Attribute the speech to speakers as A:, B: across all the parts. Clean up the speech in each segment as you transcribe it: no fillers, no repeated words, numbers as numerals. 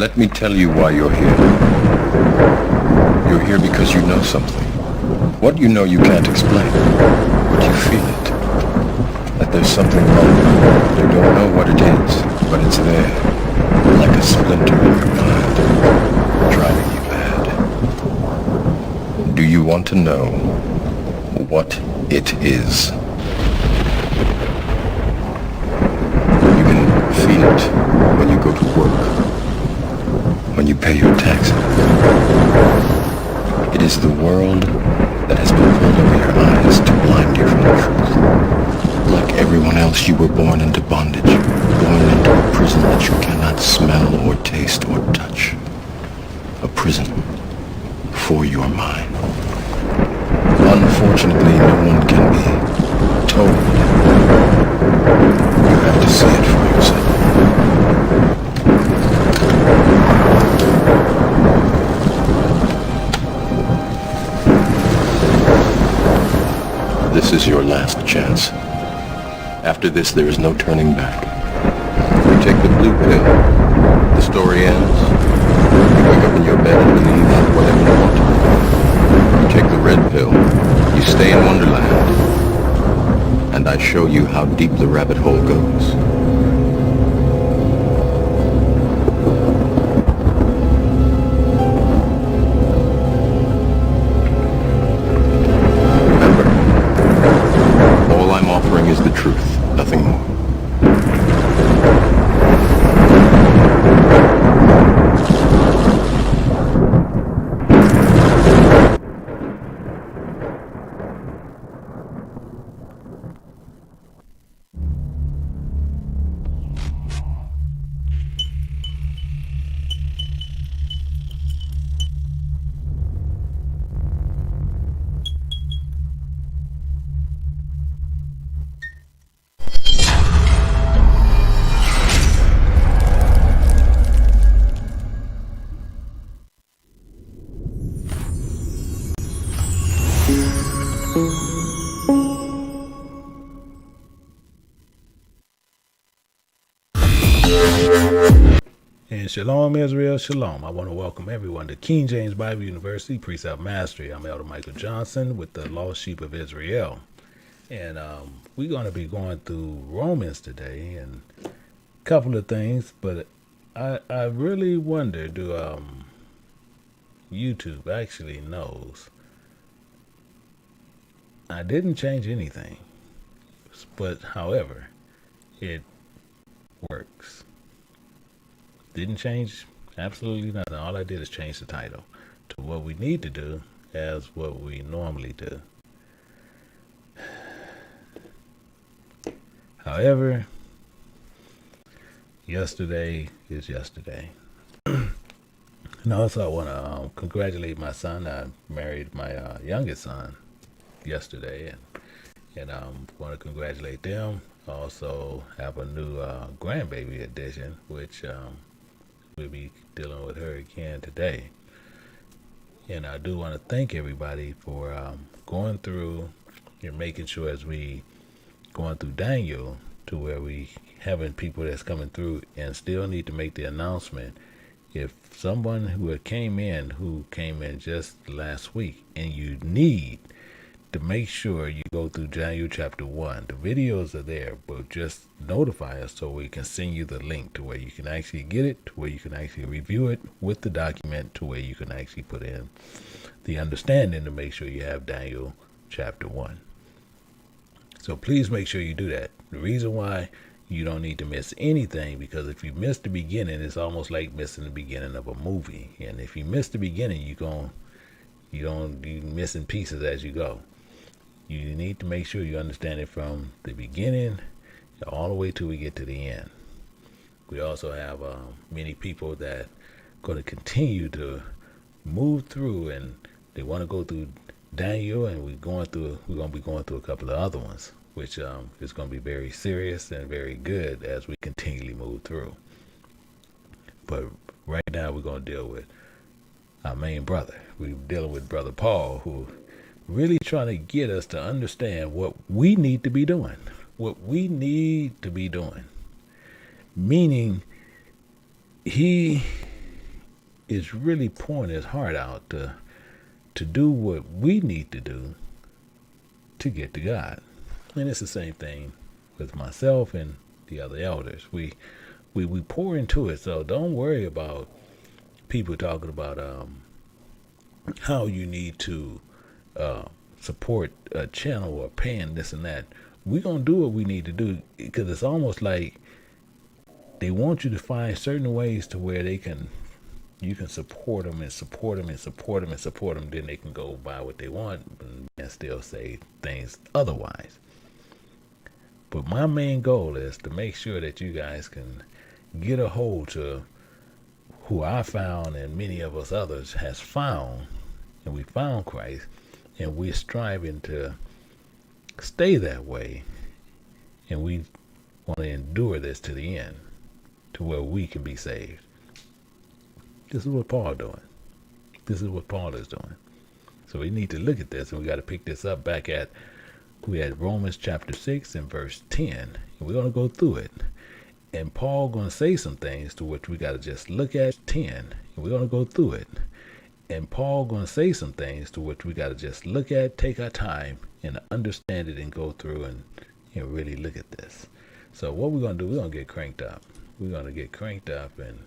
A: Let me tell you why you're here. You're here because you know something. What you know you can't explain, but you feel it. That there's something wrong. You don't know what it is, but it's there. Like a splinter in your mind, driving you mad. Do you want to know what it is? You can feel it when you go to work, when you pay your taxes. It is the world that has been pulled over your eyes to blind you from the truth. Like everyone else, you were born into bondage, born into a prison that you cannot smell or taste or touch. A prison for your mind. Unfortunately, no one can be told. You have to see it for yourself. This is your last chance. After this, there is no turning back. You take the blue pill. The story ends. You wake up in your bed and believe whatever you want to. You take the red pill. You stay in Wonderland. And I show you how deep the rabbit hole goes.
B: Shalom, Israel, shalom. I want to welcome everyone to King James Bible University Precept Mastery. I'm Elder Michael Johnson with the Lost Sheep of Israel. And we're going to be going through Romans today and a couple of things, but I really wonder, do YouTube actually knows? I didn't change anything, but however, it works. Didn't change absolutely nothing. All I did is change the title to what we need to do as what we normally do. However, yesterday is yesterday. And also I want to congratulate my son. I married my youngest son yesterday, and want to congratulate them. Also have a new grandbaby addition, which we'll be dealing with her again today. And I do want to thank everybody for going through and making sure as we going through Daniel to where we having people that's coming through and still need to make the announcement. If someone who came in just last week and you need to make sure you go through Daniel chapter 1. The videos are there, but just notify us so we can send you the link to where you can actually get it, to where you can actually review it with the document, to where you can actually put in the understanding to make sure you have Daniel chapter 1. So please make sure you do that. The reason why you don't need to miss anything, because if you miss the beginning, it's almost like missing the beginning of a movie. And if you miss the beginning, you're missing pieces as you go. You need to make sure you understand it from the beginning all the way till we get to the end. We also have many people that going to continue to move through, and they want to go through Daniel, and we're going to be going through a couple of other ones, which is going to be very serious and very good as we continually move through. But right now we're going to deal with our main brother. We're dealing with Brother Paul, who really trying to get us to understand what we need to be doing. What we need to be doing. Meaning, he is really pouring his heart out to do what we need to do to get to God. And it's the same thing with myself and the other elders. We pour into it, so don't worry about people talking about how you need to support a channel or paying this and that. We're going to do what we need to do, because it's almost like they want you to find certain ways to where you can support them and support them and support them and support them. Then they can go buy what they want and still say things otherwise. But my main goal is to make sure that you guys can get a hold to who I found and many of us others has found, and we found Christ, and we're striving to stay that way, and we want to endure this to the end, to where we can be saved. This is what Paul doing. This is what Paul is doing. So we need to look at this, and we got to pick this up back at, we had Romans chapter 6 and verse 10, and we're going to go through it. And Paul going to say some things to which we got to just look at 10, and we're going to go through it. And Paul going to say some things to which we got to just look at, take our time, and understand it and go through and really look at this. So what we're going to do, we're going to get cranked up. We're going to get cranked up and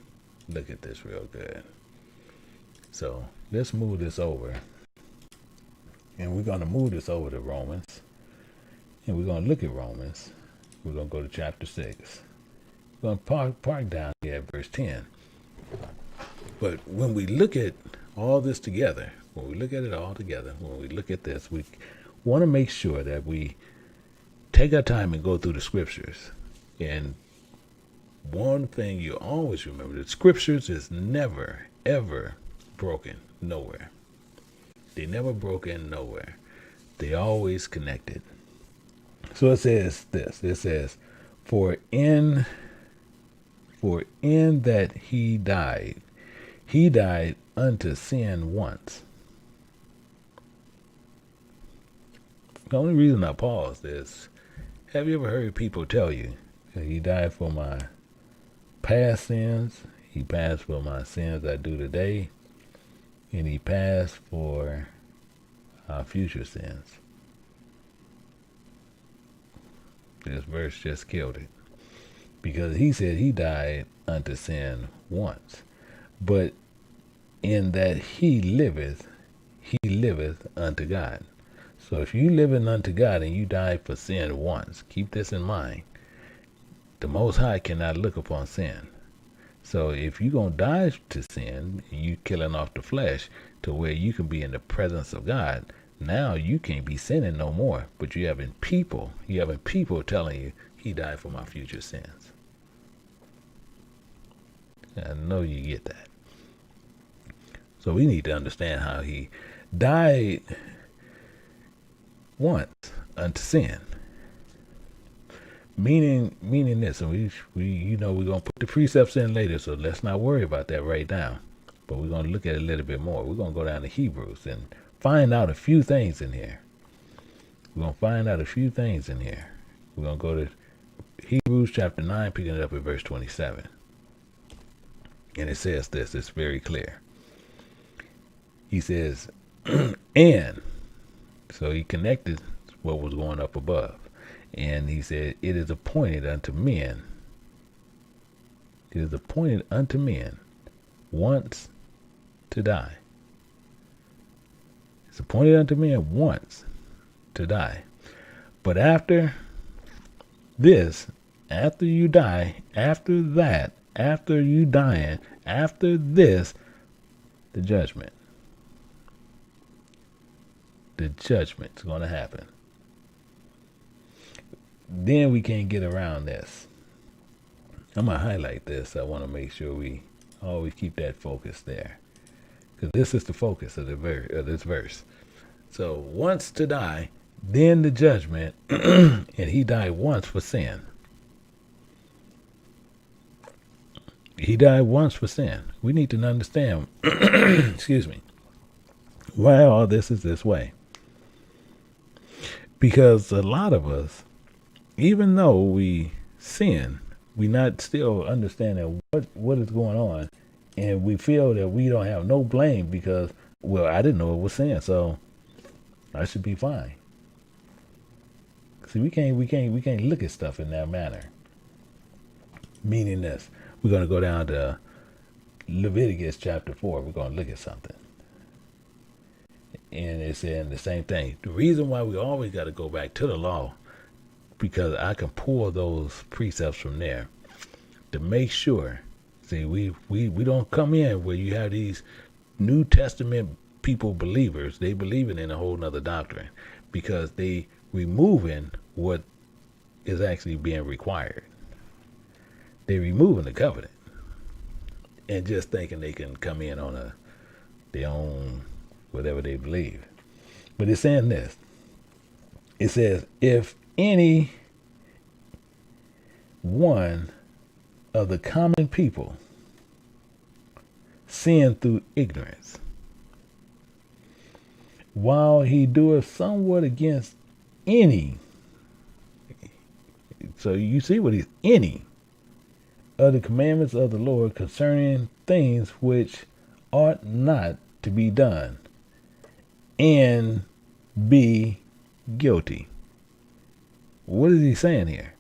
B: look at this real good. So let's move this over. And we're going to move this over to Romans. And we're going to look at Romans. We're going to go to chapter 6. We're going to park down here at verse 10. But when we look at all this together, when we look at it all together, when we look at this, we want to make sure that we take our time and go through the scriptures. And one thing you always remember, the scriptures is never, ever broken nowhere. They never broken nowhere. They always connected. So it says this. It says, for in that he died unto sin once. The only reason I paused is, have you ever heard people tell you that he died for my past sins, He passed for my sins I do today, and he passed for our future sins. This verse just killed it. Because he said he died unto sin once. But in that he liveth unto God. So if you living unto God and you died for sin once, keep this in mind. The Most High cannot look upon sin. So if you're going to die to sin, you killing off the flesh to where you can be in the presence of God, now you can't be sinning no more. But you having people telling you, he died for my future sins. I know you get that. So we need to understand how he died once unto sin. Meaning this, and we're gonna put the precepts in later, so let's not worry about that right now. But we're gonna look at it a little bit more. We're gonna go down to Hebrews and find out a few things in here. We're gonna go to Hebrews chapter 9, picking it up at verse 27. And it says this, it's very clear. He says, and, so he connected what was going up above. And he said, it is appointed unto men. It is appointed unto men once to die. It's appointed unto men once to die. But after this, after you die, after that, after you dying, after this, the judgment. The judgment's going to happen. Then we can't get around this. I'm going to highlight this. I want to make sure we always keep that focus there. Because this is the focus of this verse. So once to die, then the judgment, and he died once for sin. He died once for sin. We need to understand, excuse me, why all this is this way. Because a lot of us, even though we sin, we not still understanding what is going on, and we feel that we don't have no blame because, well, I didn't know it was sin, so I should be fine. See, we can't look at stuff in that manner. Meaning this, we're going to go down to Leviticus chapter 4. We're going to look at something. And it's saying the same thing. The reason why we always got to go back to the law, because I can pull those precepts from there to make sure. See, we don't come in where you have these New Testament people, believers. They believing in a whole nother doctrine because they removing what is actually being required. They're removing the covenant and just thinking they can come in on their own whatever they believe. But it's saying this. It says, if any one of the common people sin through ignorance, while he doeth somewhat against any, so you see what he's any of the commandments of the Lord concerning things which ought not to be done, and be guilty. What is he saying here?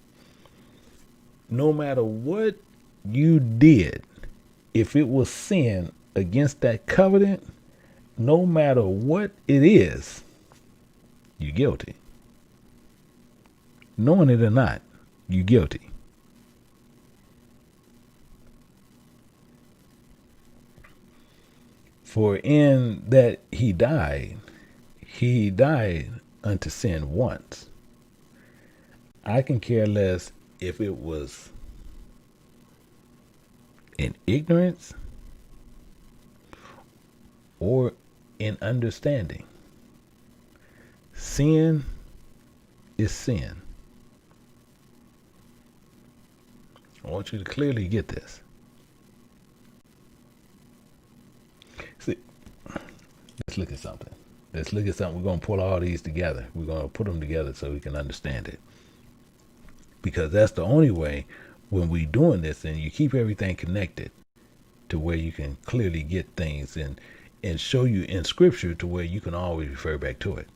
B: No matter what you did, if it was sin against that covenant, no matter what it is, you're guilty. Knowing it or not, you're guilty. For in that he died unto sin once. I can care less if it was in ignorance or in understanding. Sin is sin. I want you to clearly get this. See, let's look at something. We're going to pull all these together. We're going to put them together so we can understand it. Because that's the only way when we doing this and you keep everything connected. to where you can clearly get things and show you in scripture to where you can always refer back to it.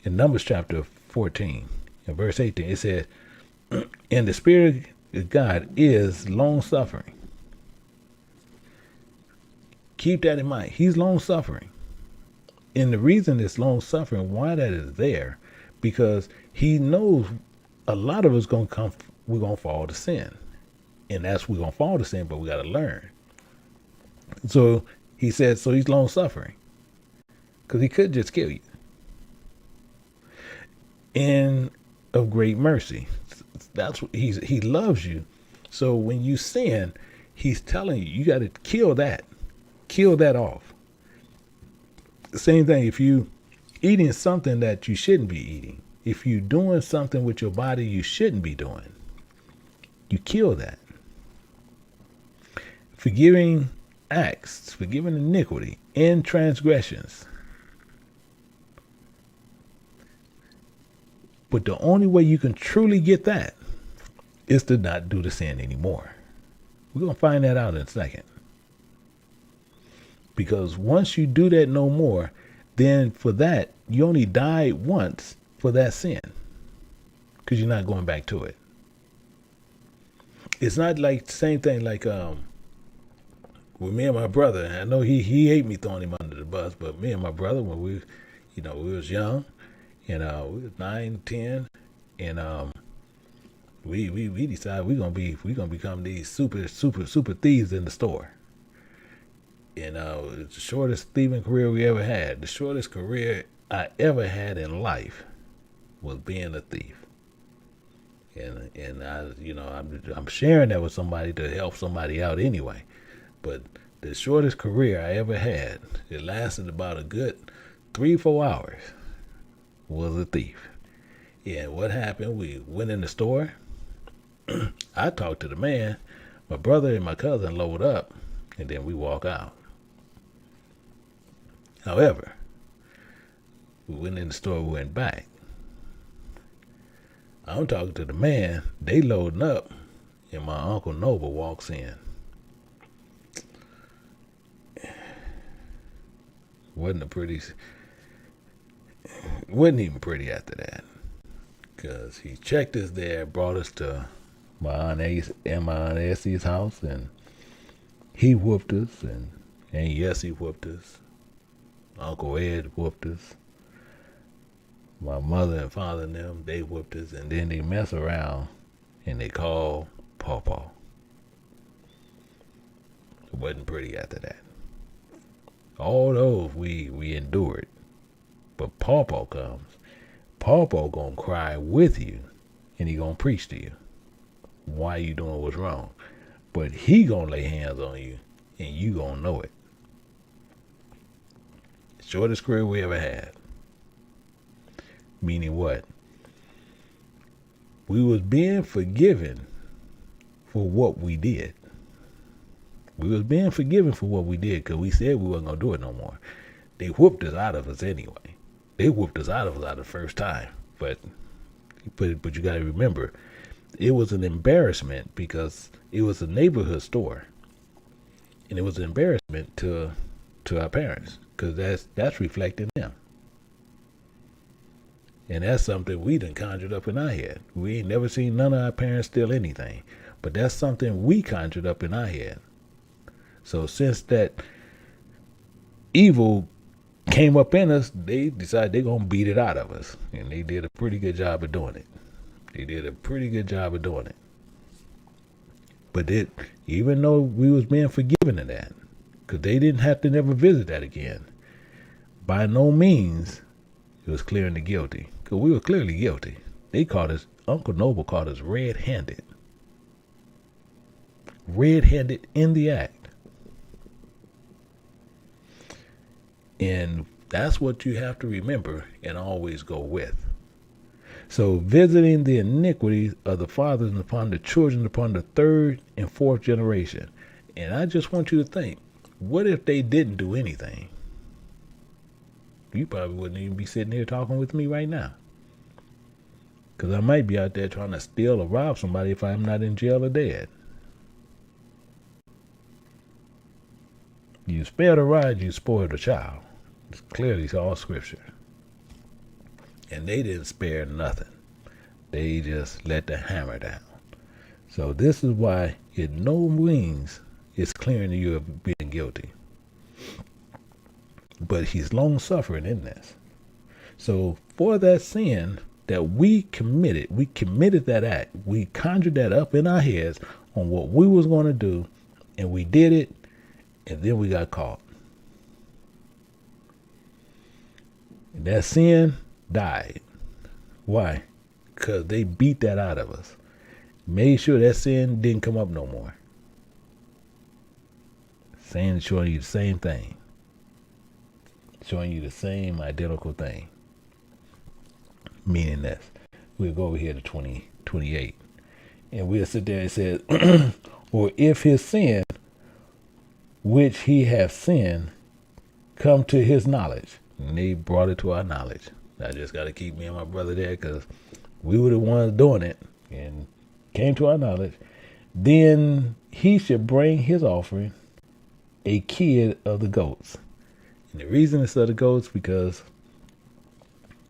B: In Numbers chapter 14, in verse 18, it says, and the Spirit of God is long suffering. Keep that in mind. He's long suffering. And the reason it's long suffering, why that is there, because he knows a lot of us we're gonna fall to sin. And we're gonna fall to sin, but we gotta learn. So he said, so he's long suffering. Because he could just kill you. And of great mercy. That's what he loves you. So when you sin, he's telling you, you got to kill that off. Same thing if you eating something that you shouldn't be eating. If you're doing something with your body you shouldn't be doing, you kill that. Forgiving acts, forgiving iniquity and transgressions. But the only way you can truly get that is to not do the sin anymore. We're going to find that out in a second. Because once you do that no more, then for that, you only died once for that sin. Because you're not going back to it. It's not like the same thing like with me and my brother. I know he hate me throwing him under the bus, but me and my brother, when we was young, we was 9, 10, and we decided we're gonna become these super thieves in the store. And it's the shortest thieving career we ever had. The shortest career I ever had in life was being a thief. And I'm sharing that with somebody to help somebody out anyway. But the shortest career I ever had, it lasted about a good 3-4 hours, was a thief. And what happened, we went in the store. I talked to the man, my brother and my cousin load up, and then we walk out. However, we went in the store, we went back. I'm talking to the man, they loading up, and my Uncle Noble walks in. Wasn't even pretty after that. Because he checked us there, brought us to my Aunt Ace and my Aunt Essie's house, and he whooped us, and yes, he whooped us. Uncle Ed whooped us. My mother and father and them, they whooped us, and then they mess around and they call Pawpaw. It wasn't pretty after that. All those we endured. But Pawpaw comes. Pawpaw gonna cry with you, and he gonna preach to you why you doing what's wrong. But he gonna lay hands on you, and you gonna know it. Shortest career we ever had. Meaning what? We was being forgiven for what we did. We was being forgiven for what we did because we said we wasn't going to do it no more. They whooped us out of us anyway. They whooped us out of the first time. But you got to remember, it was an embarrassment because it was a neighborhood store. And it was an embarrassment to our parents because that's reflecting them. And that's something we done conjured up in our head. We ain't never seen none of our parents steal anything. But that's something we conjured up in our head. So since that evil came up in us, they decided they're going to beat it out of us. And they did a pretty good job of doing it. But even though we was being forgiven of that, because they didn't have to never visit that again, by no means it was clearing the guilty. Because we were clearly guilty. They called us, Uncle Noble called us red-handed. Red-handed in the act. And that's what you have to remember and always go with. So visiting the iniquities of the fathers upon the children upon the 3rd and 4th generation. And I just want you to think, what if they didn't do anything? You probably wouldn't even be sitting here talking with me right now. Because I might be out there trying to steal or rob somebody if I'm not in jail or dead. You spare the rod, you spoil the child. It's clearly all scripture. And they didn't spare nothing. They just let the hammer down. So this is why it no means it's clearing you of being guilty. But he's long suffering in this. So for that sin that we committed that act. We conjured that up in our heads on what we was going to do, and we did it, and then we got caught. And that sin died. Why? Because they beat that out of us. Made sure that sin didn't come up no more. Showing you the same thing. Showing you the same identical thing. Meaning this. We'll go over here to 28. And we'll sit there and say, or if his sin, which he hath sinned, come to his knowledge. And they brought it to our knowledge. I just got to keep me and my brother there because we were the ones doing it. And came to our knowledge. Then he should bring his offering, a kid of the goats. And the reason it's of the goats because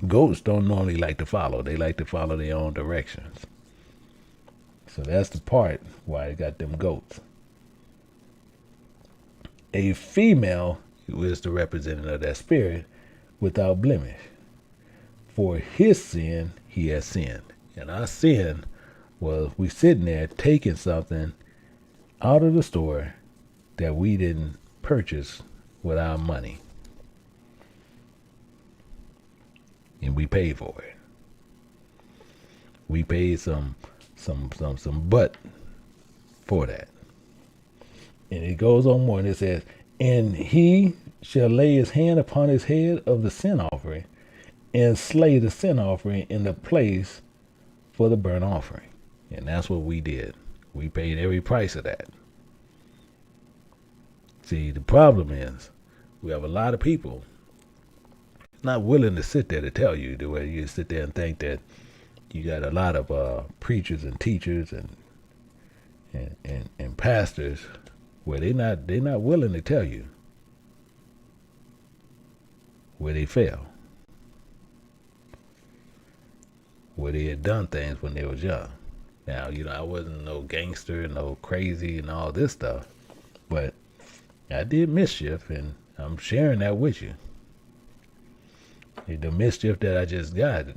B: goats don't normally like to follow. They like to follow their own directions. So that's the part why it got them goats. A female who is the representative of that spirit without blemish. For his sin, he has sinned. And our sin was we sitting there taking something out of the store that we didn't purchase with our money. And we paid for it. We paid some butt for that. And it goes on more and it says, and he shall lay his hand upon his head of the sin offering and slay the sin offering in the place for the burnt offering. And that's what we did. We paid every price of that. See, the problem is we have a lot of people not willing to sit there to tell you the way you sit there and think that you got a lot of preachers and teachers and pastors where they're not willing to tell you where they fail, where they had done things when they was young. Now, I wasn't no gangster, no crazy and all this stuff, but I did mischief and I'm sharing that with you. The mischief that I just got,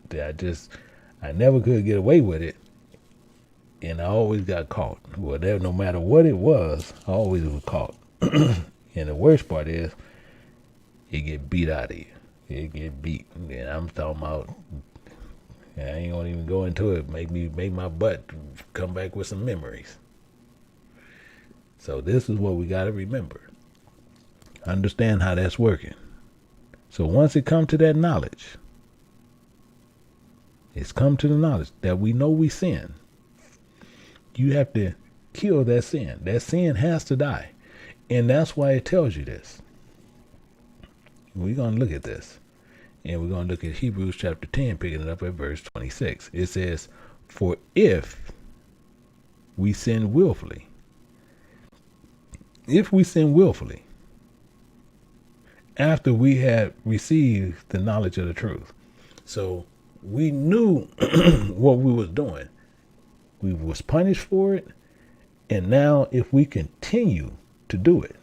B: I never could get away with it, and I always got caught. Well, no matter what it was, I always was caught. And the worst part is, it get beat out of you. It get beat, and I'm talking about. I ain't gonna even go into it. Make my butt come back with some memories. So this is what we got to remember. Understand how that's working. So once it come to that knowledge, it's come to the knowledge that we know we sin. You have to kill that sin. That sin has to die. And that's why it tells you this. We're going to look at this. And we're going to look at Hebrews chapter 10, picking it up at verse 26. It says, for if we sin willfully, after we had received the knowledge of the truth. So we knew what we was doing. We was punished for it. And now if we continue to do it,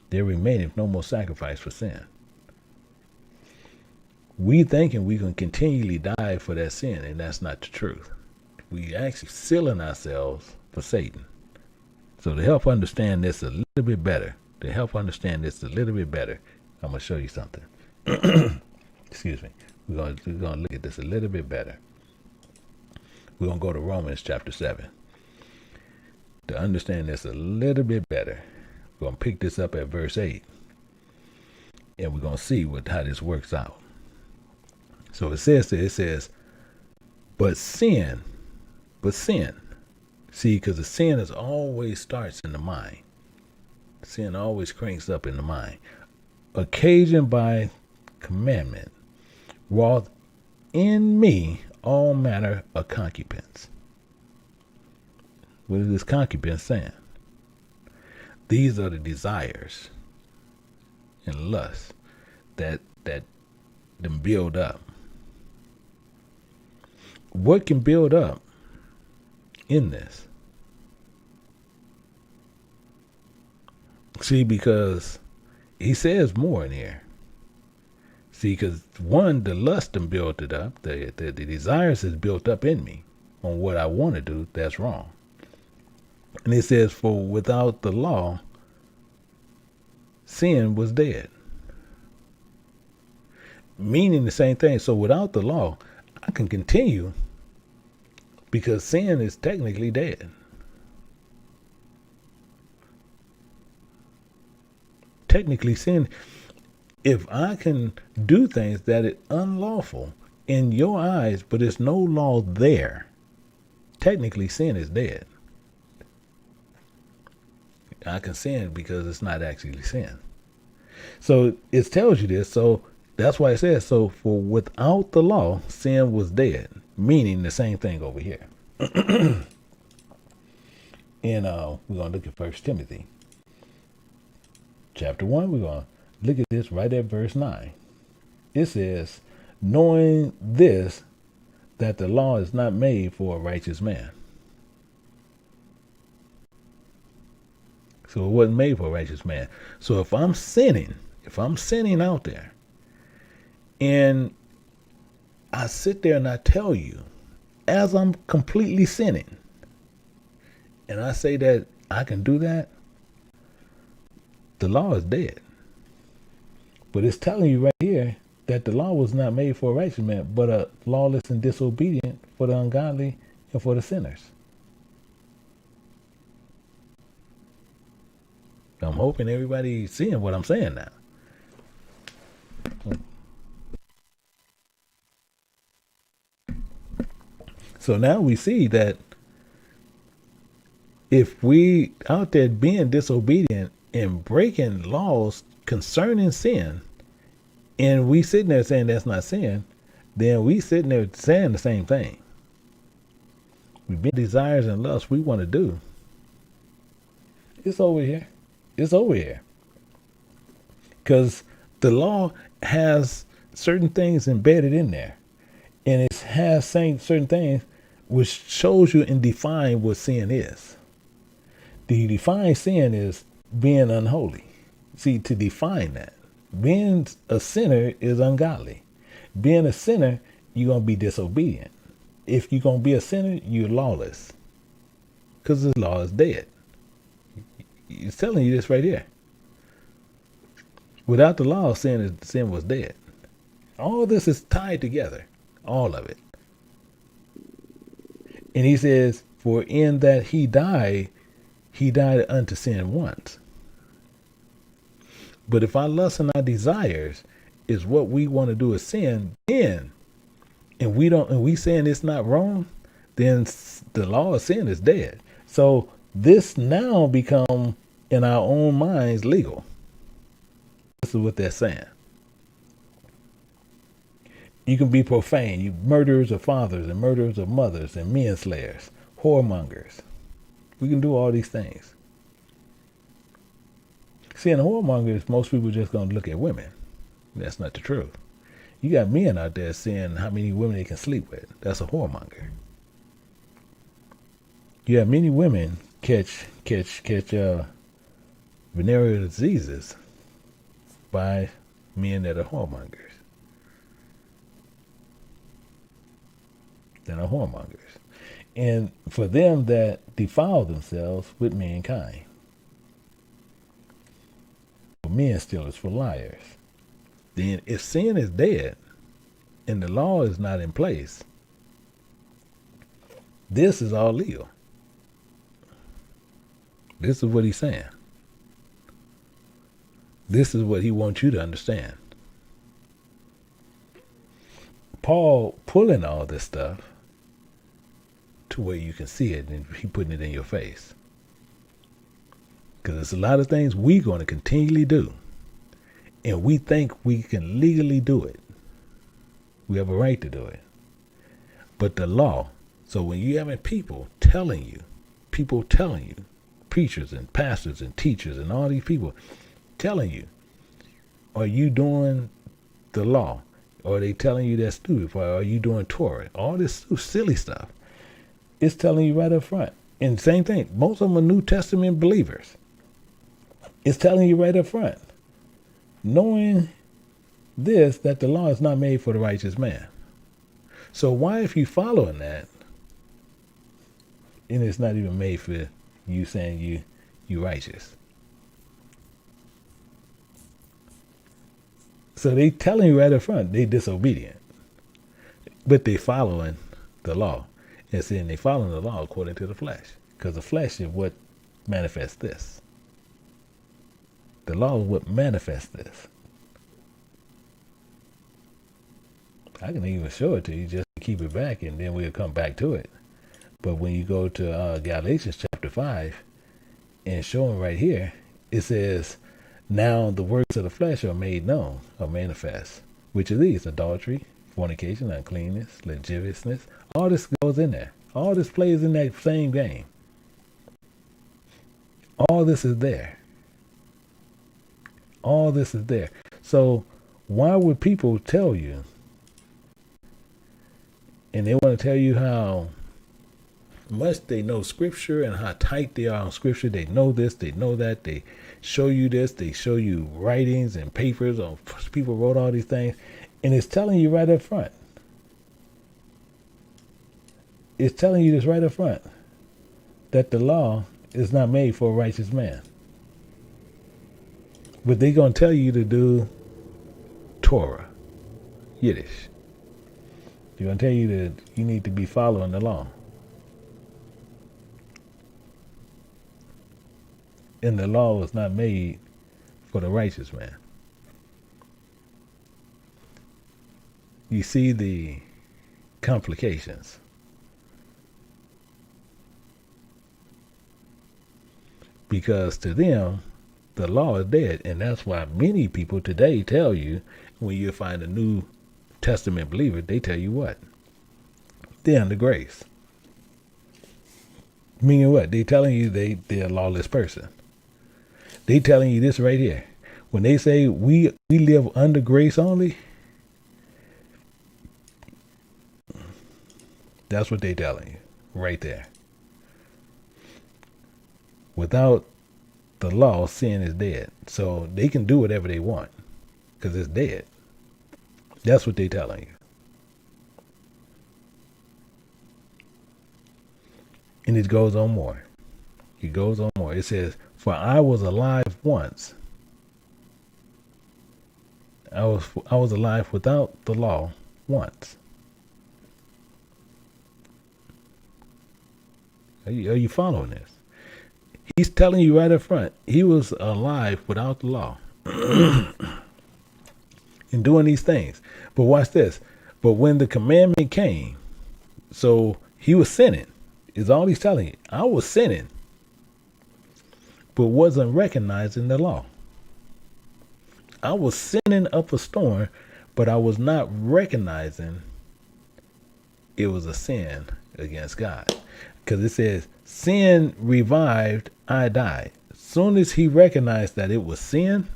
B: there remaineth no more sacrifice for sin. We thinking we can continually die for that sin, and that's not the truth. We actually sealing ourselves for Satan. So to help understand this a little bit better, I'm going to show you something. Excuse me. We're going to look at this a little bit better. We're going to go to Romans chapter 7. To understand this a little bit better, we're going to pick this up at verse 8. And we're going to see how this works out. So it says, but sin. See, because the sin always starts in the mind. Sin always cranks up in the mind. Occasioned by commandment, wrought in me all manner of concubines. What is this concubine saying? These are the desires and lusts that them build up. What can build up in this? See, because he says more in here. See, because one, the lust and built it up. The desires is built up in me on what I want to do. That's wrong. And it says, for without the law, sin was dead. Meaning the same thing. So without the law, I can continue because sin is technically dead. Technically, sin, if I can do things that is unlawful in your eyes, but there's no law there, technically sin is dead. I can sin because it's not actually sin. So it tells you this. So that's why it says, so for without the law, sin was dead, meaning the same thing over here. And we're going to look at 1 Timothy. Chapter 1, we're going to look at this right at verse 9. It says, knowing this, that the law is not made for a righteous man. So it wasn't made for a righteous man. So if I'm sinning out there, and I sit there and I tell you, as I'm completely sinning, and I say that I can do that, the law is dead. But it's telling you right here that the law was not made for a righteous man, but a lawless and disobedient, for the ungodly and for the sinners. I'm hoping everybody's seeing what I'm saying now. So now we see that if we out there being disobedient and breaking laws concerning sin, and we sitting there saying that's not sin, then we sitting there saying the same thing. We've been desires and lusts we want to do. It's over here. It's over here. Because the law has certain things embedded in there. And it has certain things which shows you and define what sin is. The defined sin is being unholy. See, to define that, being a sinner is ungodly. Being a sinner, you're going to be disobedient. If you're going to be a sinner, you're lawless. Because the law is dead. It's telling you this right here. Without the law, sin was dead. All this is tied together. All of it. And he says, for in that he died unto sin once. But if our lust and our desires is what we want to do is sin, then, and we saying it's not wrong, then the law of sin is dead. So this now become in our own minds legal. This is what they're saying. You can be profane. You murderers of fathers and murderers of mothers and menslayers, whoremongers. We can do all these things. See, in whoremongers, most people just going to look at women. That's not the truth. You got men out there saying how many women they can sleep with. That's a whoremonger. You have many women catch venereal diseases by men that are whoremongers. That are whoremongers. And for them that defile themselves with mankind. For men stealers, for liars. Then if sin is dead and the law is not in place, this is all legal. This is what he's saying. This is what he wants you to understand. Paul pulling all this stuff to where you can see it, and he putting it in your face. Because there's a lot of things we're going to continually do. And we think we can legally do it. We have a right to do it. But the law, so when you having people telling you, preachers and pastors and teachers and all these people telling you, are you doing the law? Or are they telling you that's stupid? Or are you doing Torah? All this silly stuff. It's telling you right up front. And same thing, most of them are New Testament believers. It's telling you right up front. Knowing this, that the law is not made for the righteous man. So why, if you following that, and it's not even made for you saying you righteous? So they telling you right up front, they disobedient. But they following the law. And saying they following the law according to the flesh. Because the flesh is what manifests this. The law is what manifests this. I can even show it to you just to keep it back, and then we'll come back to it. But when you go to Galatians chapter 5 and show them right here, it says, now the works of the flesh are made known, or manifest, which are these: adultery, fornication, uncleanness, lasciviousness. All this goes in there. All this plays in that same game. All this is there. All this is there. So why would people tell you, and they want to tell you how much they know scripture and how tight they are on scripture? They know this, they know that, they show you this, they show you writings and papers on people wrote all these things, and it's telling you right up front. It's telling you this right up front, that the law is not made for a righteous man. But they're going to tell you to do Torah, Yiddish. They're going to tell you that you need to be following the law. And the law was not made for the righteous man. You see the complications. Because to them, the law is dead. And that's why many people today tell you, when you find a New Testament believer, they tell you what? They're under grace. Meaning what? They telling you they're a lawless person. They telling you this right here. When they say we live under grace only, that's what they telling you right there. Without the law, sin is dead. So they can do whatever they want because it's dead. That's what they telling you. And it goes on more. It goes on more. It says, for I was alive once. I was alive without the law once. Are you following this? He's telling you right up front, he was alive without the law. And doing these things. But watch this. But when the commandment came, so he was sinning, is all he's telling you. I was sinning, but wasn't recognizing the law. I was sinning up a storm, but I was not recognizing it was a sin against God. Because it says, sin revived, I died. As soon as he recognized that it was sin,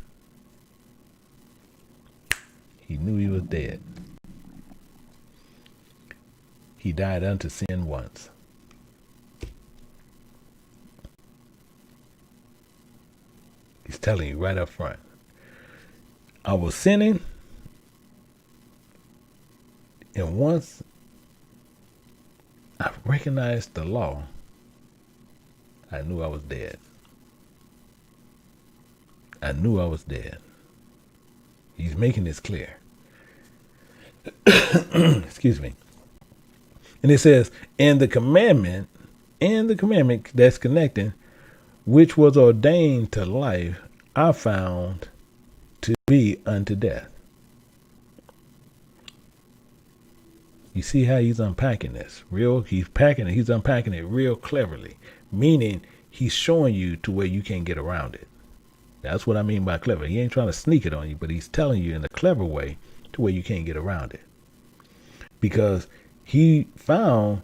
B: he knew he was dead. He died unto sin once. He's telling you right up front. I was sinning, and once I recognized the law, I knew I was dead. I knew I was dead. He's making this clear. Excuse me. And it says, and the commandment that's connecting, which was ordained to life, I found to be unto death. You see how he's unpacking this? He's unpacking it real cleverly, meaning he's showing you to where you can't get around it. That's what I mean by clever. He ain't trying to sneak it on you, but he's telling you in a clever way to where you can't get around it. Because he found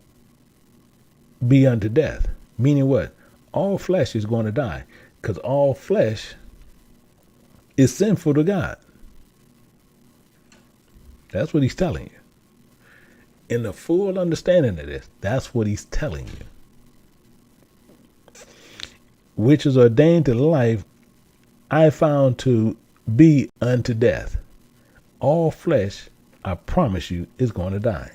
B: be unto death, meaning what? all flesh is going to die, because all flesh is sinful to God. That's what he's telling you. In the full understanding of this, that's what he's telling you. Which is ordained to life, I found to be unto death. All flesh, I promise you, is going to die.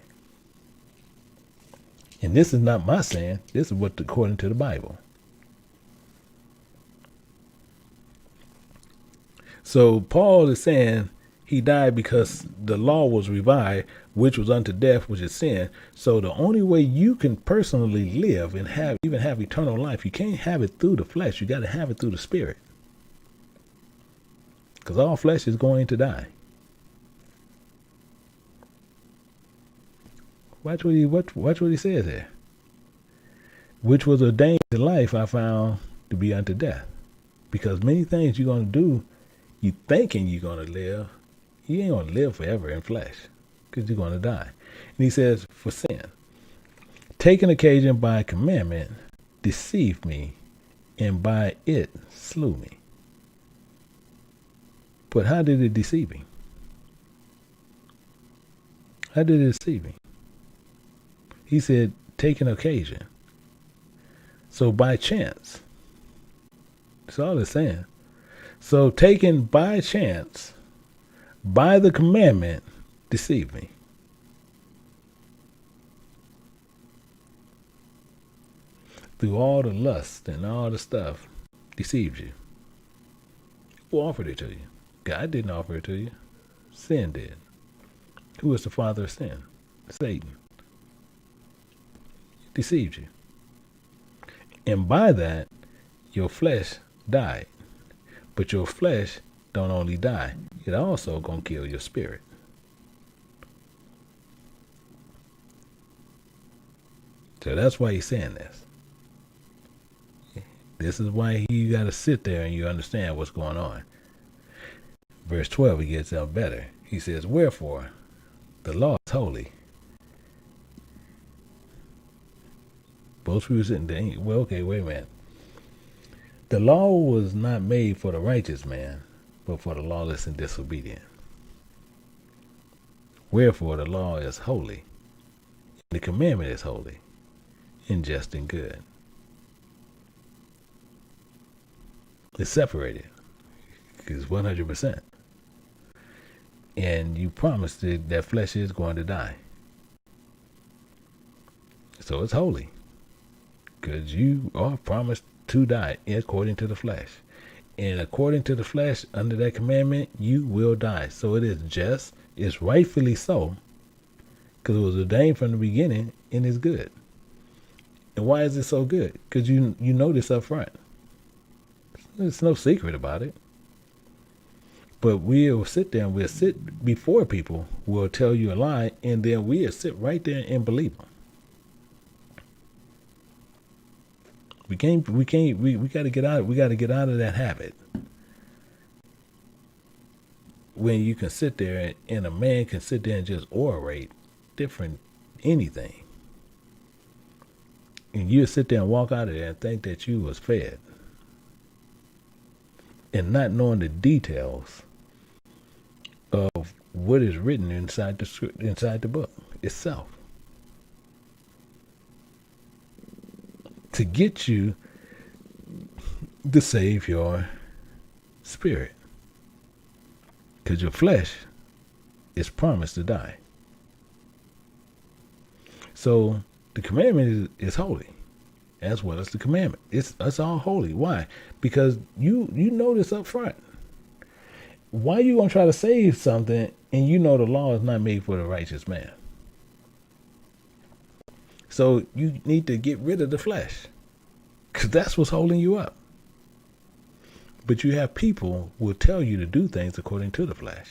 B: And this is not my saying. This is what according to the Bible. So Paul is saying he died because the law was revived, which was unto death, which is sin. So the only way you can personally live and even have eternal life, you can't have it through the flesh. You got to have it through the spirit. Because all flesh is going to die. Watch what he says here. Which was ordained to life, I found to be unto death. Because many things you're going to do, you thinking you're going to live, you ain't going to live forever in flesh. Because you're going to die. And he says, for sin, taking occasion by commandment, deceived me, and by it slew me. But how did it deceive me? How did it deceive me? He said, taking occasion. So by chance. That's all it's saying. So taken by chance, by the commandment, deceived me. Through all the lust and all the stuff, deceived you. Who offered it to you? God didn't offer it to you. Sin did. Who is the father of sin? Satan. Deceived you. And by that, your flesh died. But your flesh don't only die, it also gonna kill your spirit. So that's why he's saying this. This is why you gotta sit there and you understand what's going on. Verse 12, he gets out better. He says, wherefore, the law is holy. Both people sitting there, well, okay, wait a minute. The law was not made for the righteous man, but for the lawless and disobedient. Wherefore, the law is holy. The commandment is holy, and just and good. It's separated. It's 100%. And you promised that flesh is going to die. So it's holy. Because you are promised to die according to the flesh. And according to the flesh, under that commandment, you will die. So it is just, it's rightfully so, because it was ordained from the beginning and it's good. And why is it so good? Because you know this up front. There's no secret about it. But we'll sit there and we'll sit before people who will tell you a lie, and then we'll sit right there and believe them. We got to get out. We got to get out of that habit. When you can sit there and a man can sit there and just orate different anything, and you sit there and walk out of there and think that you was fed, and not knowing the details of what is written inside the book itself. To get you to save your spirit. Because your flesh is promised to die. So the commandment is holy, as well as the commandment. It's all holy. Why? Because you know this up front. Why you gonna try to save something and you know the law is not made for the righteous man? So you need to get rid of the flesh, because that's what's holding you up. But you have people who will tell you to do things according to the flesh.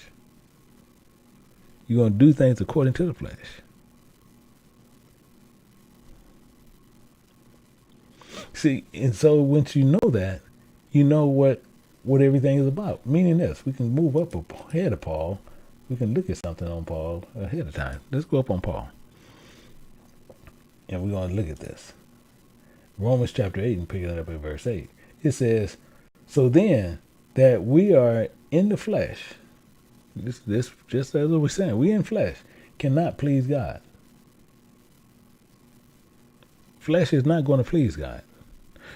B: You're going to do things according to the flesh. See, and so once you know that, you know what everything is about. Meaning this, we can move up ahead of Paul. We can look at something on Paul ahead of time. Let's go up on Paul. And we're going to look at this. Romans chapter 8 and picking it up at verse 8. It says, so then that we are in the flesh, this just as we're saying, we in flesh cannot please God. Flesh is not going to please God.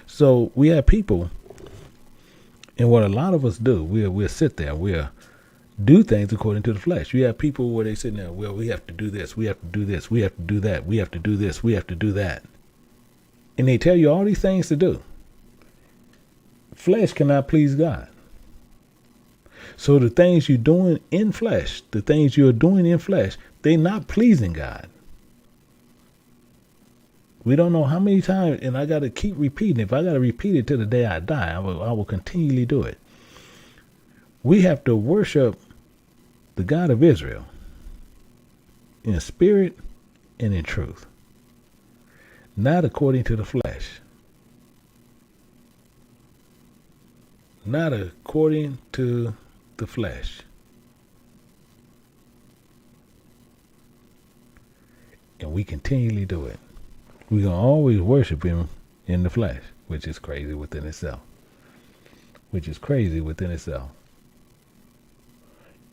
B: So we have people, and what a lot of us do, we'll sit there, we'll do things according to the flesh. You have people where they sit there, well, we have to do this, we have to do this, we have to do that, we have to do this, we have to do that. And they tell you all these things to do. Flesh cannot please God. So the things you're doing in flesh, they're not pleasing God. We don't know how many times, and I got to keep repeating. If I got to repeat it till the day I die, I will continually do it. We have to worship the God of Israel in spirit and in truth, not according to the flesh. Not according to the flesh. And we continually do it. We're going to always worship him in the flesh, which is crazy within itself.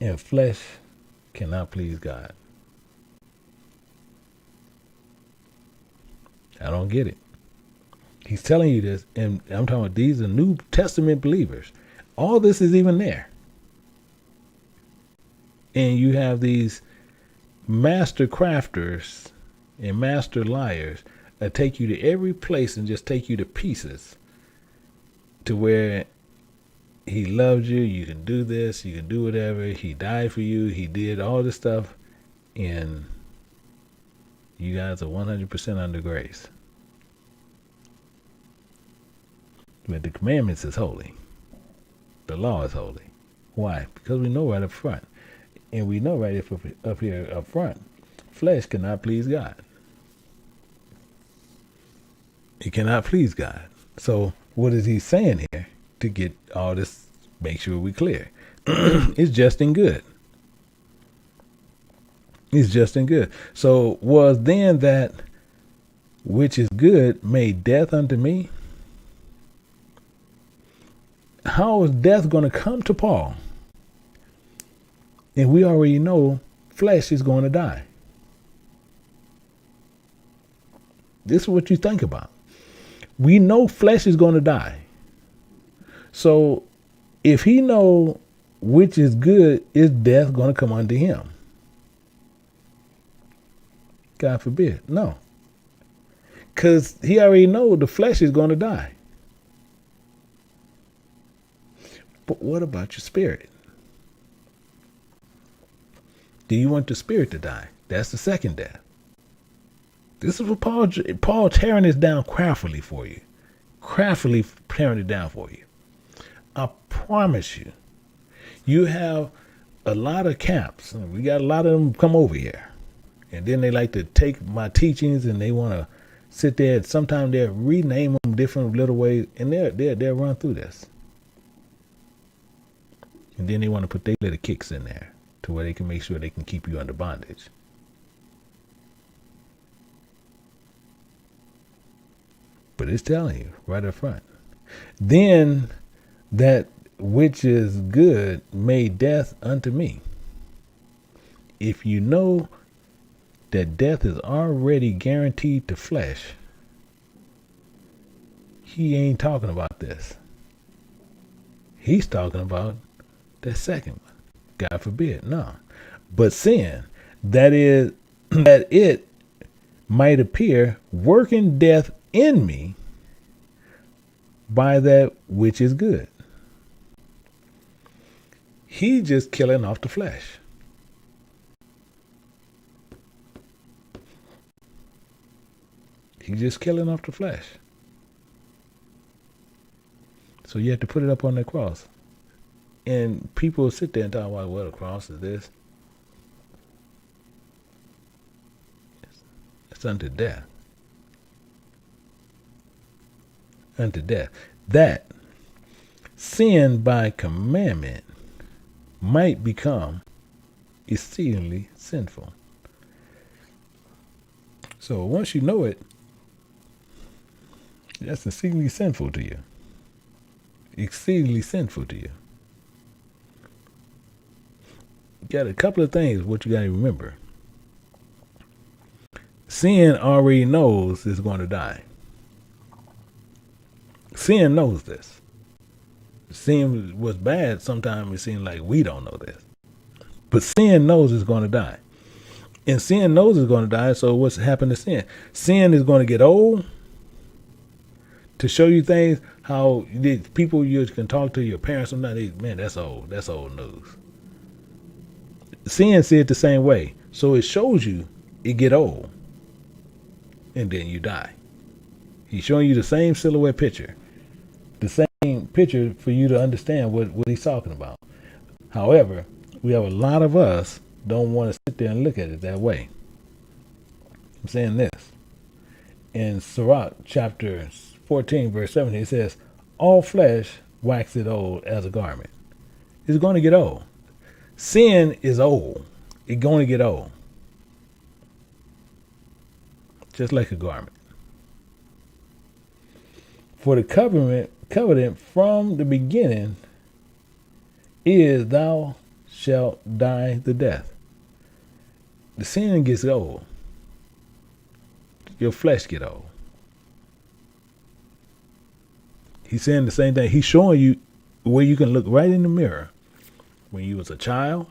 B: And flesh cannot please God. I don't get it. He's telling you this, and I'm talking about these are New Testament believers. All this is even there. And you have these master crafters and master liars that take you to every place and just take you to pieces to where he loves you, you can do this, you can do whatever, he died for you, he did all this stuff, and you guys are 100% under grace. But the commandments is holy. The law is holy. Why? Because we know right up front. And we know right up here up front, flesh cannot please God. It cannot please God. So what is he saying here to get all this, make sure we clear? It's just and good. It's just and good. So was then that which is good made death unto me? How is death going to come to Paul? And we already know flesh is going to die. This is what you think about. We know flesh is going to die. So if he know which is good, is death going to come unto him? God forbid. No. Because he already know the flesh is going to die. But what about your spirit? Do you want the spirit to die? That's the second death. This is what Paul tearing this down craftily for you. Craftily tearing it down for you. I promise you, you have a lot of camps. We got a lot of them come over here. And then they like to take my teachings and they want to sit there and sometimes they'll rename them different little ways and they'll run through this. And then they want to put their little kicks in there to where they can make sure they can keep you under bondage. But it's telling you right up front. Then that which is good made death unto me. If you know that death is already guaranteed to flesh, he ain't talking about this. He's talking about that second one. God forbid, no. But sin, that is, that it might appear working death in me by that which is good. He just killing off the flesh. He just killing off the flesh. So you have to put it up on the cross. And people sit there and talk about, well, the cross is this. It's unto death. Unto death. That sin by commandment might become exceedingly sinful. So once you know it, That's exceedingly sinful to you. Exceedingly sinful to you. You got a couple of things what you got to remember. Sin already knows it's going to die. Sin knows this. Sin was bad. Sometimes it seems like we don't know this. But sin knows it's going to die. And sin knows it's going to die, so what's happened to sin? Sin is going to get old to show you things, how people you can talk to, your parents, sometimes, man, that's old. That's old news. Sin said the same way. So it shows you it get old. And then you die. He's showing you the same silhouette picture. The same picture for you to understand what he's talking about. However, we have a lot of us don't want to sit there and look at it that way. I'm saying this. In Sirach chapter 14, verse 17, it says, all flesh waxeth old as a garment. It's going to get old. Sin is old. It's going to get old. Just like a garment. For the covenant from the beginning is thou shalt die the death. The sin gets old. Your flesh get old. He's saying the same thing. He's showing you where you can look right in the mirror. When you was a child,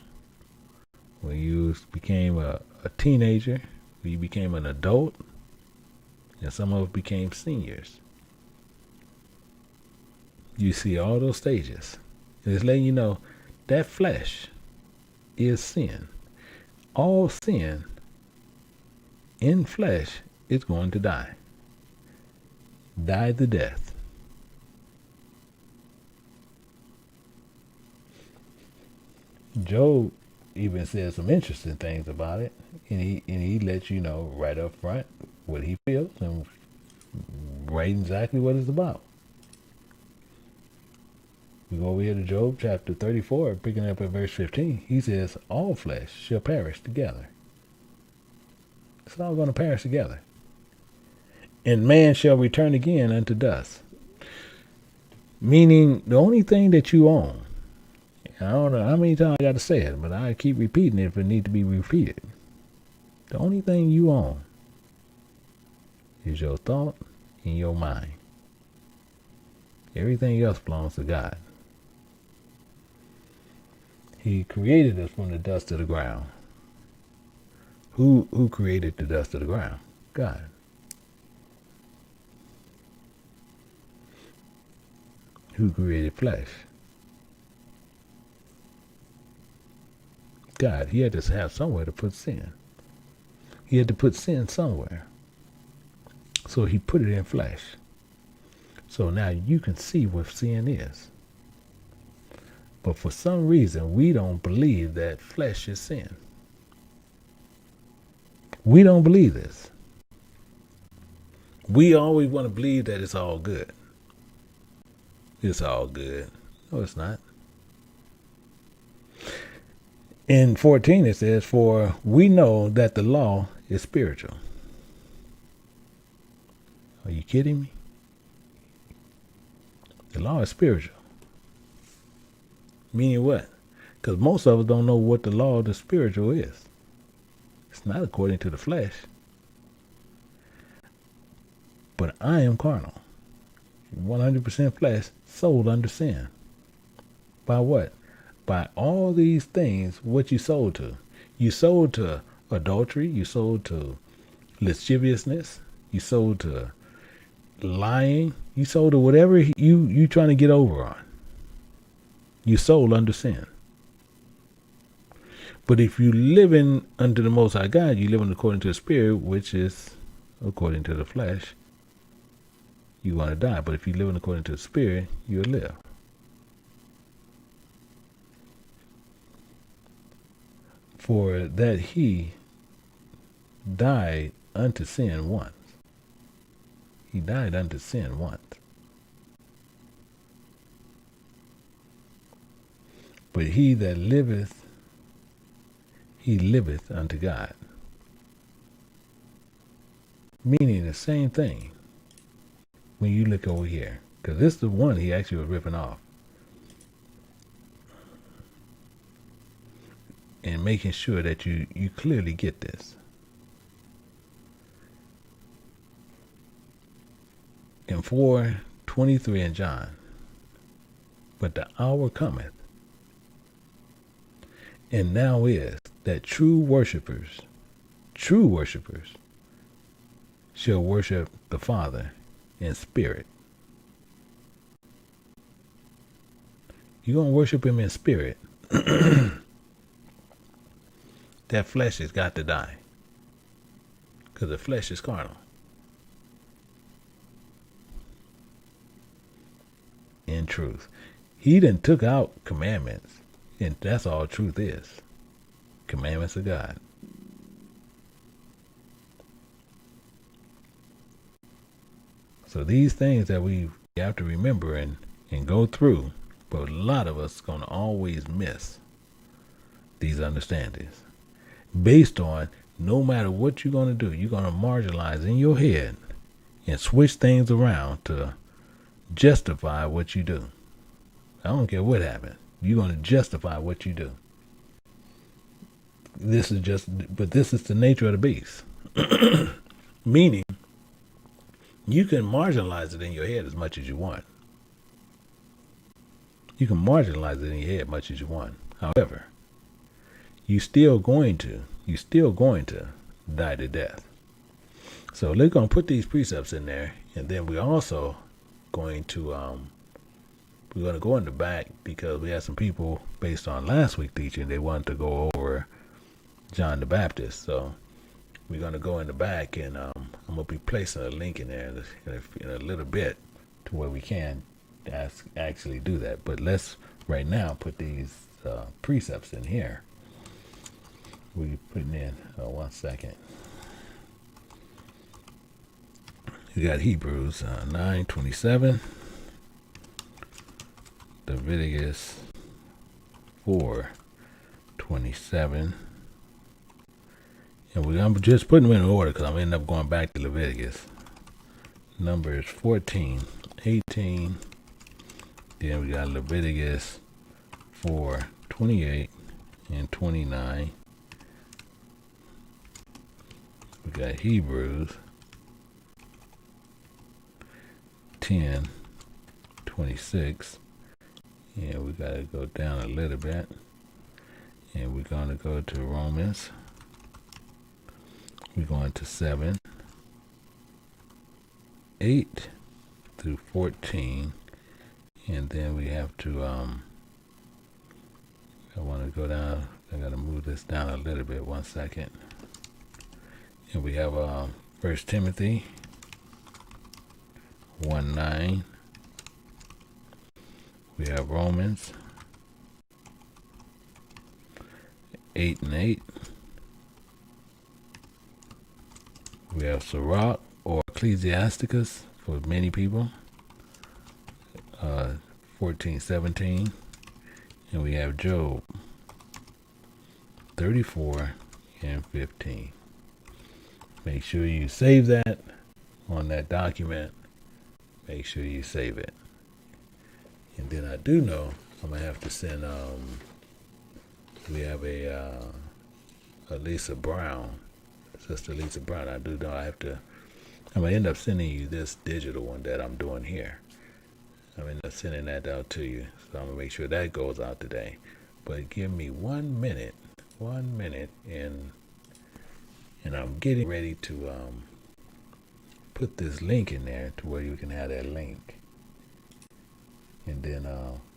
B: when you became a teenager, when you became an adult, and some of us became seniors. You see all those stages. And it's letting you know that flesh is sin. All sin in flesh is going to die. Die the death. Job even says some interesting things about it, and he lets you know right up front what he feels and right exactly what it's about. We go over here to Job chapter 34, picking up at verse 15. He says, all flesh shall perish together. It's all going to perish together. And man shall return again unto dust. Meaning the only thing that you own, I don't know how many times I got to say it, but I keep repeating it if it needs to be repeated. The only thing you own is your thought and your mind. Everything else belongs to God. He created us from the dust of the ground. Who created the dust of the ground? God. Who created flesh? God. He had to have somewhere to put sin. He had to put sin somewhere. So he put it in flesh. So now you can see what sin is. But for some reason, we don't believe that flesh is sin. We don't believe this. We always want to believe that it's all good. It's all good. No, it's not. In 14, it says, for we know that the law is spiritual. Are you kidding me? The law is spiritual. Meaning what? Because most of us don't know what the law of the spiritual is. It's not according to the flesh. But I am carnal. 100% flesh, sold under sin. By what? By all these things, what you sold to. You sold to adultery. You sold to lasciviousness. You sold to lying. You sold to whatever you trying to get over on. You sold under sin. But if you living under the Most High God, you living according to the Spirit, which is according to the flesh, you want to die. But if you living according to the Spirit, you'll live. For that he died unto sin once. He died unto sin once. But he that liveth, he liveth unto God. Meaning the same thing. when you look over here, because this is the one he actually was ripping off. And making sure that you clearly get this. In 4:23 in John, but the hour cometh, and now is, that true worshipers shall worship the Father in spirit. You're going to worship him in spirit. That flesh has got to die, because the flesh is carnal. In truth, he done took out commandments, and that's all truth is. Commandments of God. So these things that we have to remember and go through, but a lot of us going to always miss these understandings. Based on, no matter what you're going to do, you're going to marginalize in your head and switch things around to justify what you do. I don't care what happens. You're going to justify what you do. This is the nature of the beast. Meaning, you can marginalize it in your head as much as you want. You can marginalize it in your head as much as you want. However, you're still going to die to death. So we're going to put these precepts in there, and then we're also going to go in the back, because we had some people based on last week's teaching, they wanted to go over John the Baptist. So we're going to go in the back, and I'm going to be placing a link in there in a little bit to where we can actually do that. But let's right now put these precepts in here. We're putting in 1 second. You got Hebrews 9:27, Leviticus 4:27, and I'm just putting them in order because I'm ending up going back to Leviticus. Numbers 14:18, then we got Leviticus 4:28 and 29. We got Hebrews 10:26, and we got to go down a little bit, and we're going to go to Romans. We're going to 7:8-14, and then we have to I want to go down. I got to move this down a little bit. 1 second. And we have 1 Timothy 1:9. We have Romans 8:8. We have Sirach or Ecclesiasticus for many people, 14:17. And we have Job 34:15. Make sure you save that on that document. Make sure you save it. And then I do know I'm gonna have to send. We have a Lisa Brown, Sister Lisa Brown. I do know I have to. I'm gonna end up sending you this digital one that I'm doing here. I'm gonna end up sending that out to you. So I'm gonna make sure that goes out today. But give me 1 minute. 1 minute, and I'm getting ready to put this link in there to where you can have that link, and then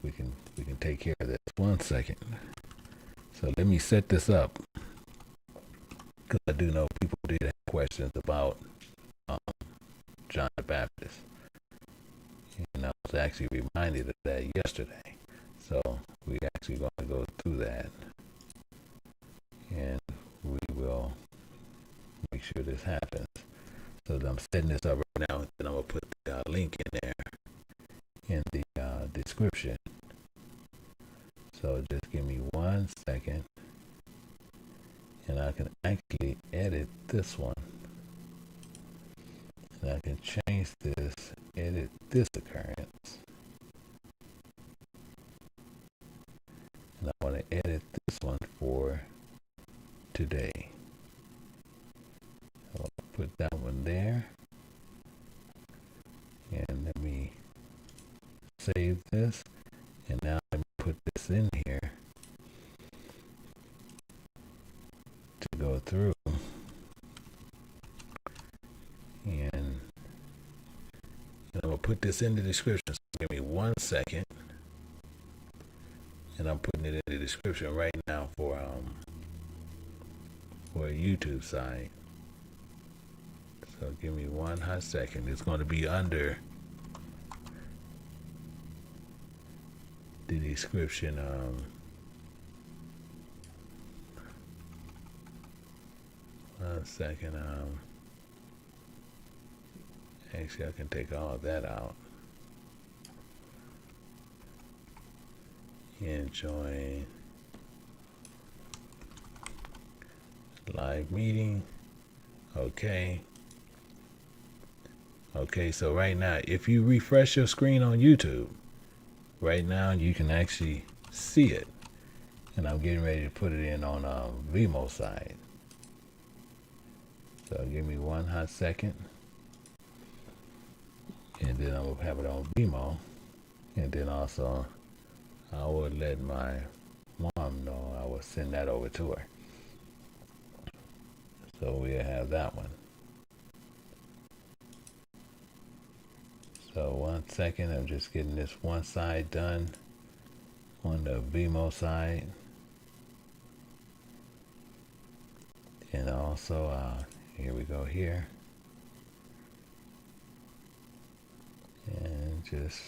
B: we can take care of this. 1 second. So let me set this up, because I do know people did have questions about John the Baptist, and I was actually reminded of that yesterday. So we actually going to go through that, and we will make sure this happens. So I'm setting this up right now, and I'm going to put the link in there in the description. So just give me 1 second, and I can actually edit this one And I can change this, edit this occurrence. And I want to edit this one for today. I'll put that one there. And let me save this. And now let me put this in here to go through. And I'm going to put this in the description. So give me 1 second. And I'm putting it in the description right now for a YouTube site. So give me 1 hot second. It's going to be under the description. 1 second. Actually, I can take all of that out. And join live meeting. Okay. Okay, so right now, if you refresh your screen on YouTube, right now you can actually see it. And I'm getting ready to put it in on Vimo side. So give me 1 hot second. And then I'm going to have it on Vimo. And then also, I will let my mom know. I will send that over to her. So we'll have that one. So 1 second, I'm just getting this one side done on the Vimo side. And also, here we go here. And just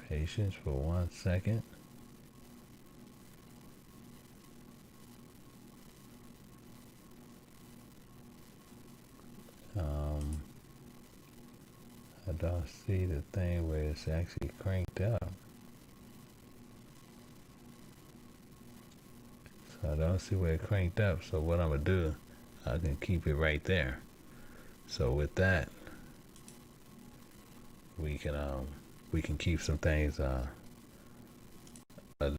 B: patience for 1 second. I don't see the thing where it's actually cranked up. So I don't see where it cranked up. So what I'm gonna do, I can keep it right there. So with that, we can keep some things a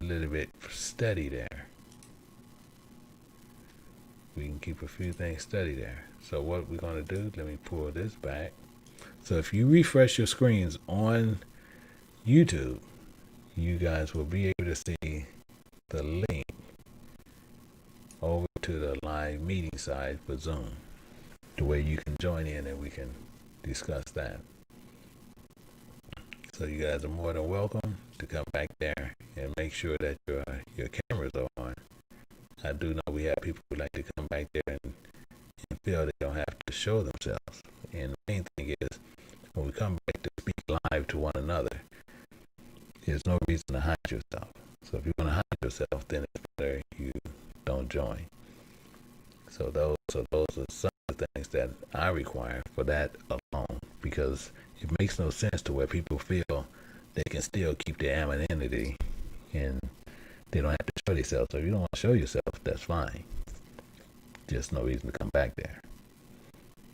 B: little bit steady there. We can keep a few things steady there. So what we're gonna do, let me pull this back. So if you refresh your screens on YouTube, you guys will be able to see the link over to the live meeting side for Zoom, the way you can join in and we can discuss that. So you guys are more than welcome to come back there and make sure that your cameras are on. I do know we have people who like to come back there and feel they don't have to show themselves. And the main thing is, when we come back to speak live to one another, there's no reason to hide yourself. So if you want to hide yourself, then it's better you don't join. So those are some of the things that I require for that alone, because it makes no sense to where people feel they can still keep their anonymity and they don't have to show themselves. So if you don't want to show yourself, that's fine. Just no reason to come back there.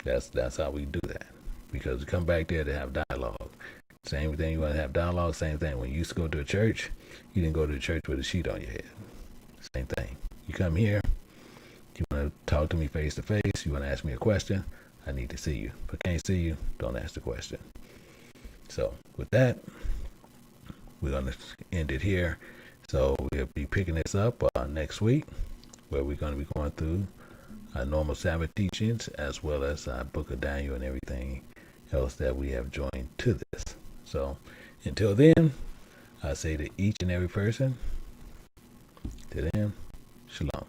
B: That's how we do that. Because we come back there to have dialogue. Same thing, you want to have dialogue, same thing. When you used to go to a church, you didn't go to the church with a sheet on your head. Same thing. You come here, you want to talk to me face to face, you want to ask me a question, I need to see you. If I can't see you, don't ask the question. So with that, we're going to end it here. So we'll be picking this up next week, where we're going to be going through our normal Sabbath teachings, as well as our Book of Daniel and everything else that we have joined to this. So until then, I say to each and every person, to them, shalom.